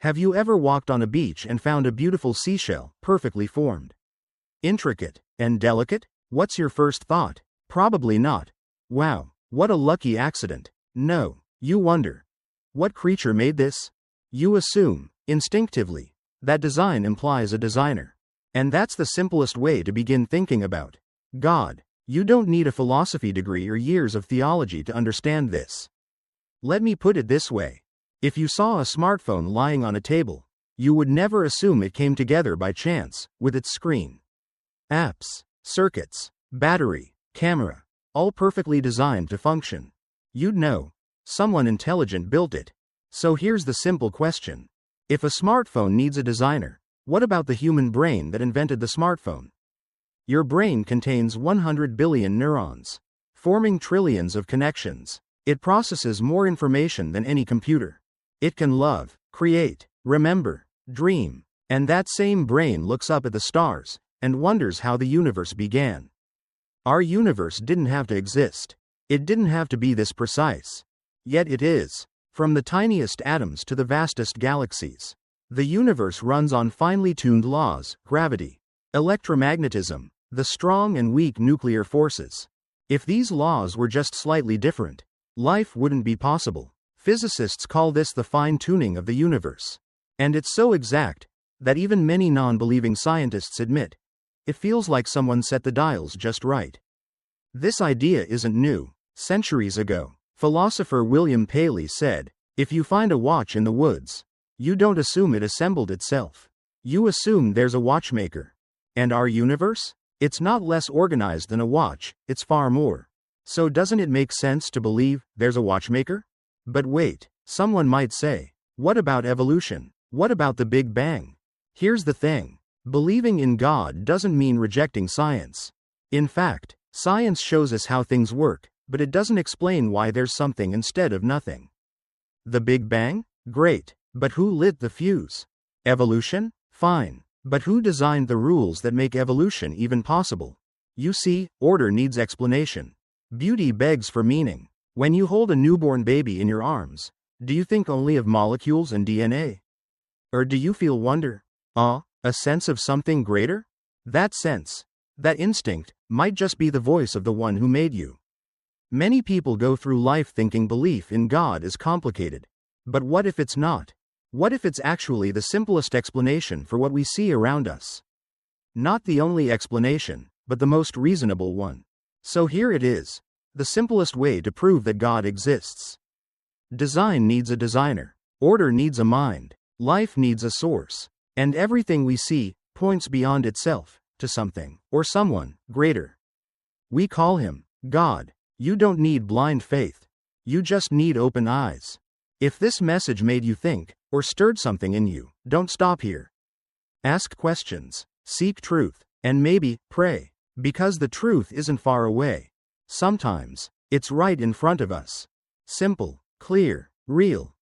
Have you ever walked on a beach and found a beautiful seashell, perfectly formed? Intricate and delicate? What's your first thought? Probably not. Wow, what a lucky accident. No, you wonder. What creature made this? You assume, instinctively, that design implies a designer. And that's the simplest way to begin thinking about God. You don't need a philosophy degree or years of theology to understand this. Let me put it this way. If you saw a smartphone lying on a table, you would never assume it came together by chance, with its screen, apps, circuits, battery, camera, all perfectly designed to function. You'd know. Someone intelligent built it. So here's the simple question. If a smartphone needs a designer, what about the human brain that invented the smartphone? Your brain contains 100 billion neurons, forming trillions of connections. It processes more information than any computer. It can love, create, remember, dream, and that same brain looks up at the stars and wonders how the universe began. Our universe didn't have to exist. It didn't have to be this precise. Yet it is. From the tiniest atoms to the vastest galaxies. The universe runs on finely tuned laws, gravity, electromagnetism, the strong and weak nuclear forces. If these laws were just slightly different, life wouldn't be possible. Physicists call this the fine-tuning of the universe. And it's so exact that even many non-believing scientists admit it feels like someone set the dials just right. This idea isn't new. Centuries ago, philosopher William Paley said, "If you find a watch in the woods, you don't assume it assembled itself. You assume there's a watchmaker." And our universe? It's not less organized than a watch, it's far more. So doesn't it make sense to believe there's a watchmaker? But wait, someone might say, what about evolution? What about the Big Bang? Here's the thing. Believing in God doesn't mean rejecting science. In fact, science shows us how things work, but it doesn't explain why there's something instead of nothing. The Big Bang? Great. But who lit the fuse? Evolution? Fine. But who designed the rules that make evolution even possible? You see, order needs explanation. Beauty begs for meaning. When you hold a newborn baby in your arms, do you think only of molecules and DNA? Or do you feel wonder, awe, a sense of something greater? That sense, that instinct, might just be the voice of the one who made you. Many people go through life thinking belief in God is complicated. But what if it's not? What if it's actually the simplest explanation for what we see around us? Not the only explanation, but the most reasonable one. So here it is. The simplest way to prove that God exists. Design needs a designer. Order needs a mind. Life needs a source. And everything we see points beyond itself to something or someone greater. We call him God. You don't need blind faith. You just need open eyes. If this message made you think or stirred something in you, don't stop here. Ask questions, seek truth, and maybe pray, because the truth isn't far away. Sometimes it's right in front of us. Simple, clear, real.